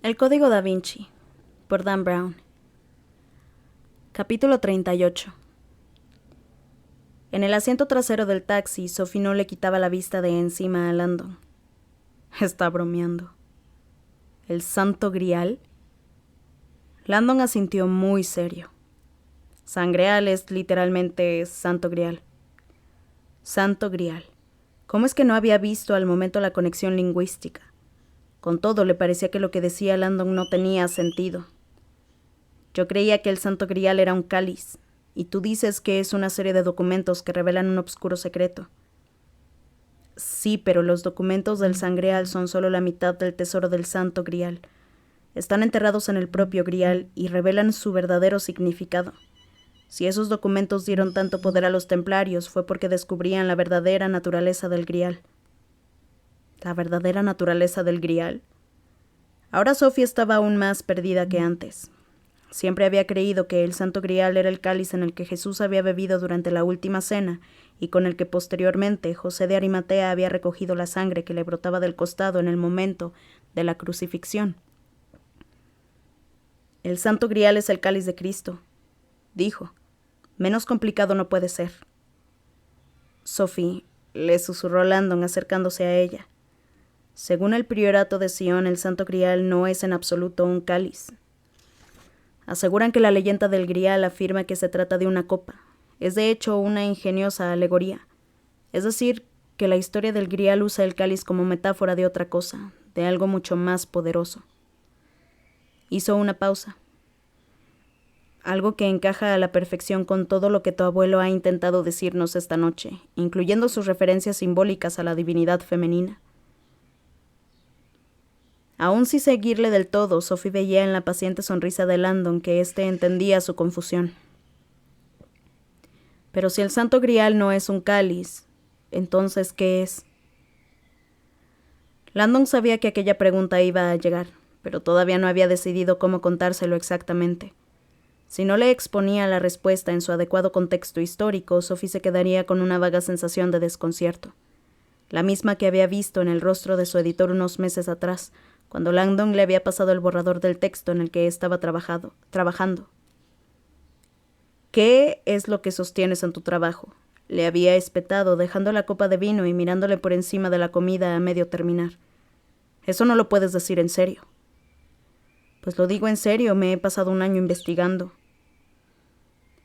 El Código Da Vinci, por Dan Brown. Capítulo 38. En el asiento trasero del taxi, Sophie no le quitaba la vista de encima a Landon. Está bromeando. ¿El Santo Grial? Landon asintió muy serio. Sangreal es literalmente Santo Grial. Santo Grial. ¿Cómo es que no había visto al momento la conexión lingüística? Con todo, le parecía que lo que decía Landon no tenía sentido. Yo creía que el Santo Grial era un cáliz, y tú dices que es una serie de documentos que revelan un obscuro secreto. Sí, pero los documentos del Sangreal son solo la mitad del tesoro del Santo Grial. Están enterrados en el propio Grial y revelan su verdadero significado. Si esos documentos dieron tanto poder a los templarios fue porque descubrían la verdadera naturaleza del Grial. ¿La verdadera naturaleza del Grial? Ahora Sophie estaba aún más perdida que antes. Siempre había creído que el Santo Grial era el cáliz en el que Jesús había bebido durante la última cena y con el que posteriormente José de Arimatea había recogido la sangre que le brotaba del costado en el momento de la crucifixión. El Santo Grial es el cáliz de Cristo, dijo. Menos complicado no puede ser. Sophie, le susurró Landon acercándose a ella. Según el priorato de Sion, el Santo Grial no es en absoluto un cáliz. Aseguran que la leyenda del Grial afirma que se trata de una copa. Es de hecho una ingeniosa alegoría. Es decir, que la historia del Grial usa el cáliz como metáfora de otra cosa, de algo mucho más poderoso. Hizo una pausa. Algo que encaja a la perfección con todo lo que tu abuelo ha intentado decirnos esta noche, incluyendo sus referencias simbólicas a la divinidad femenina. Aún sin seguirle del todo, Sophie veía en la paciente sonrisa de Landon que éste entendía su confusión. Pero si el Santo Grial no es un cáliz, ¿entonces qué es? Landon sabía que aquella pregunta iba a llegar, pero todavía no había decidido cómo contárselo exactamente. Si no le exponía la respuesta en su adecuado contexto histórico, Sophie se quedaría con una vaga sensación de desconcierto, la misma que había visto en el rostro de su editor unos meses atrás, cuando Landon le había pasado el borrador del texto en el que estaba trabajando. ¿Qué es lo que sostienes en tu trabajo?, le había espetado, dejando la copa de vino y mirándole por encima de la comida a medio terminar. Eso no lo puedes decir en serio. Pues lo digo en serio, me he pasado un año investigando.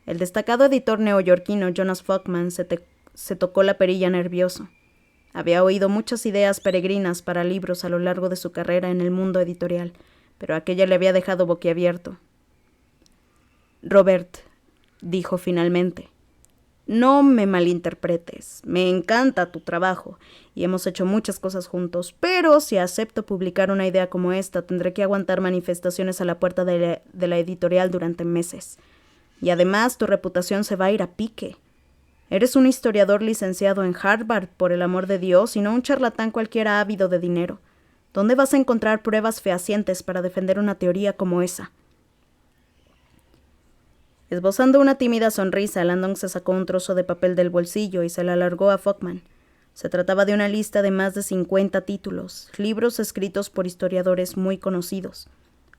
El destacado editor neoyorquino Jonas Folkman se tocó la perilla nervioso. Había oído muchas ideas peregrinas para libros a lo largo de su carrera en el mundo editorial, pero aquella le había dejado boquiabierto. Robert, dijo finalmente, no me malinterpretes, me encanta tu trabajo y hemos hecho muchas cosas juntos, pero si acepto publicar una idea como esta tendré que aguantar manifestaciones a la puerta de la editorial durante meses. Y además tu reputación se va a ir a pique. Eres un historiador licenciado en Harvard, por el amor de Dios, y no un charlatán cualquiera ávido de dinero. ¿Dónde vas a encontrar pruebas fehacientes para defender una teoría como esa? Esbozando una tímida sonrisa, Landon se sacó un trozo de papel del bolsillo y se la alargó a Folkman. Se trataba de una lista de más de 50 títulos, libros escritos por historiadores muy conocidos,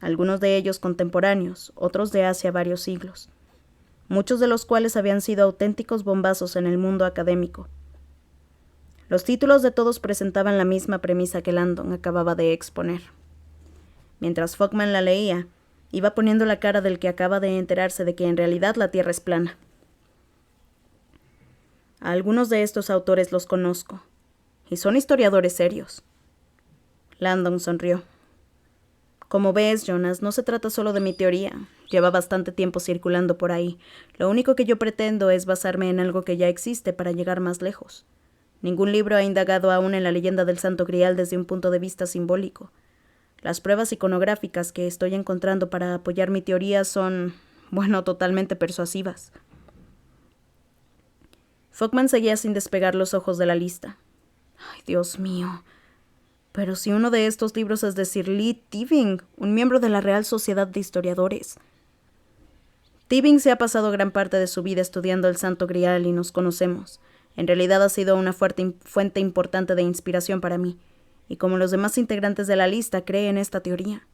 algunos de ellos contemporáneos, otros de hace varios siglos, muchos de los cuales habían sido auténticos bombazos en el mundo académico. Los títulos de todos presentaban la misma premisa que Landon acababa de exponer. Mientras Folkman la leía, iba poniendo la cara del que acaba de enterarse de que en realidad la Tierra es plana. A algunos de estos autores los conozco, y son historiadores serios. Landon sonrió. Como ves, Jonas, no se trata solo de mi teoría. Lleva bastante tiempo circulando por ahí. Lo único que yo pretendo es basarme en algo que ya existe para llegar más lejos. Ningún libro ha indagado aún en la leyenda del Santo Grial desde un punto de vista simbólico. Las pruebas iconográficas que estoy encontrando para apoyar mi teoría son, totalmente persuasivas. Folkman seguía sin despegar los ojos de la lista. Ay, Dios mío. Pero si uno de estos libros es de Sir Lee Teabing, un miembro de la Real Sociedad de Historiadores. Teabing se ha pasado gran parte de su vida estudiando el Santo Grial y nos conocemos. En realidad ha sido una fuente importante de inspiración para mí. Y como los demás integrantes de la lista, cree en esta teoría.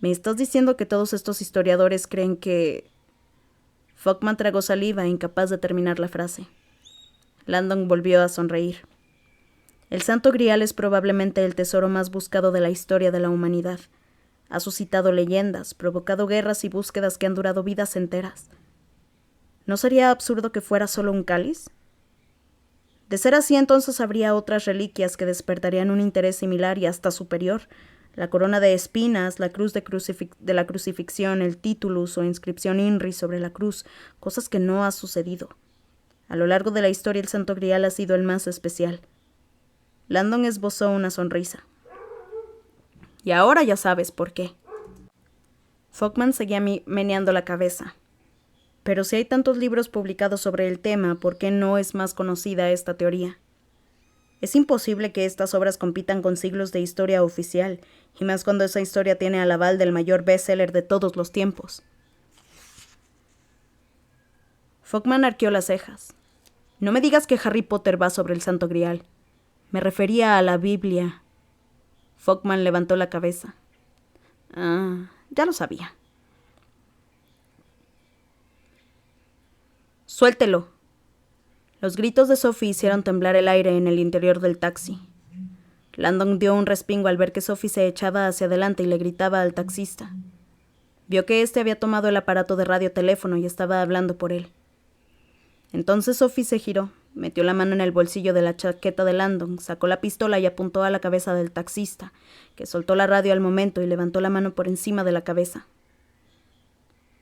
¿Me estás diciendo que todos estos historiadores creen que...? Fogman tragó saliva, incapaz de terminar la frase. Landon volvió a sonreír. El Santo Grial es probablemente el tesoro más buscado de la historia de la humanidad. Ha suscitado leyendas, provocado guerras y búsquedas que han durado vidas enteras. ¿No sería absurdo que fuera solo un cáliz? De ser así, entonces habría otras reliquias que despertarían un interés similar y hasta superior. La corona de espinas, la cruz de la crucifixión, el titulus o inscripción INRI sobre la cruz, cosas que no ha sucedido. A lo largo de la historia el Santo Grial ha sido el más especial. Landon esbozó una sonrisa. Y ahora ya sabes por qué. Fogman seguía meneando la cabeza. Pero si hay tantos libros publicados sobre el tema, ¿por qué no es más conocida esta teoría? Es imposible que estas obras compitan con siglos de historia oficial, y más cuando esa historia tiene al aval del mayor bestseller de todos los tiempos. Fogman arqueó las cejas. No me digas que Harry Potter va sobre el Santo Grial. Me refería a la Biblia. Fogman levantó la cabeza. Ya lo sabía. Suéltelo. Los gritos de Sophie hicieron temblar el aire en el interior del taxi. Landon dio un respingo al ver que Sophie se echaba hacia adelante y le gritaba al taxista. Vio que éste había tomado el aparato de radioteléfono y estaba hablando por él. Entonces Sophie se giró, metió la mano en el bolsillo de la chaqueta de Landon, sacó la pistola y apuntó a la cabeza del taxista, que soltó la radio al momento y levantó la mano por encima de la cabeza.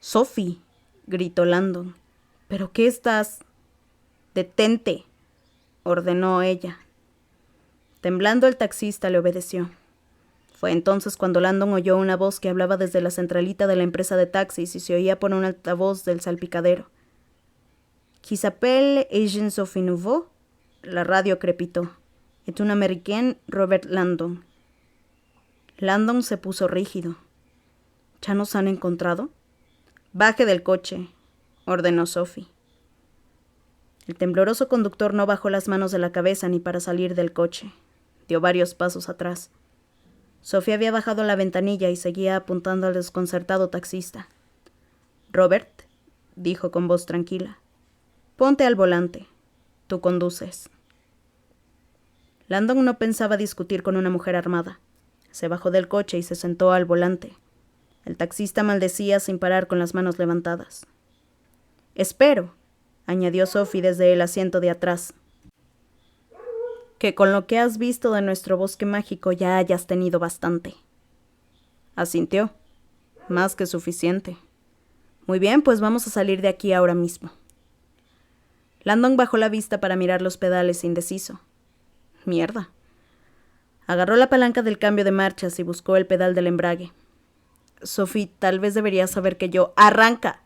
«Sophie», gritó Landon. «¿Pero qué estás...?» «Detente», ordenó ella. Temblando, el taxista le obedeció. Fue entonces cuando Landon oyó una voz que hablaba desde la centralita de la empresa de taxis y se oía por un altavoz del salpicadero. «Qui s'appelle Agent Sophie Nouveau?» La radio crepitó. «Es un américain, Robert Landon». Landon se puso rígido. «¿Ya nos han encontrado?» «Baje del coche», ordenó Sophie. El tembloroso conductor no bajó las manos de la cabeza ni para salir del coche. Dio varios pasos atrás. Sophie había bajado la ventanilla y seguía apuntando al desconcertado taxista. «Robert», dijo con voz tranquila, «ponte al volante. Tú conduces». Landon no pensaba discutir con una mujer armada. Se bajó del coche y se sentó al volante. El taxista maldecía sin parar con las manos levantadas. «Espero», añadió Sophie desde el asiento de atrás, «que con lo que has visto de nuestro bosque mágico ya hayas tenido bastante». Asintió. «Más que suficiente». «Muy bien, pues vamos a salir de aquí ahora mismo». Landon bajó la vista para mirar los pedales indeciso. «Mierda». Agarró la palanca del cambio de marchas y buscó el pedal del embrague. «Sophie, tal vez deberías saber que yo...» «¡Arranca!».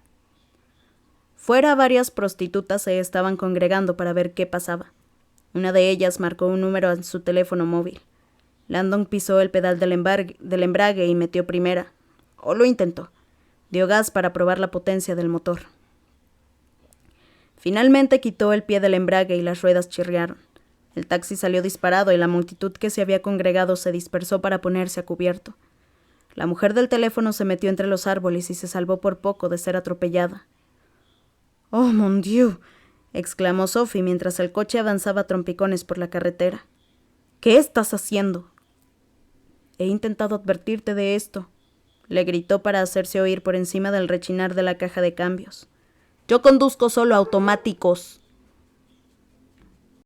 Fuera, varias prostitutas se estaban congregando para ver qué pasaba. Una de ellas marcó un número en su teléfono móvil. Landon pisó el pedal del embrague y metió primera. O lo intentó. Dio gas para probar la potencia del motor. Finalmente quitó el pie del embrague y las ruedas chirriaron. El taxi salió disparado y la multitud que se había congregado se dispersó para ponerse a cubierto. La mujer del teléfono se metió entre los árboles y se salvó por poco de ser atropellada. «Oh, mon Dieu», exclamó Sophie mientras el coche avanzaba a trompicones por la carretera. «¿Qué estás haciendo?» «He intentado advertirte de esto», le gritó para hacerse oír por encima del rechinar de la caja de cambios. «Yo conduzco solo automáticos».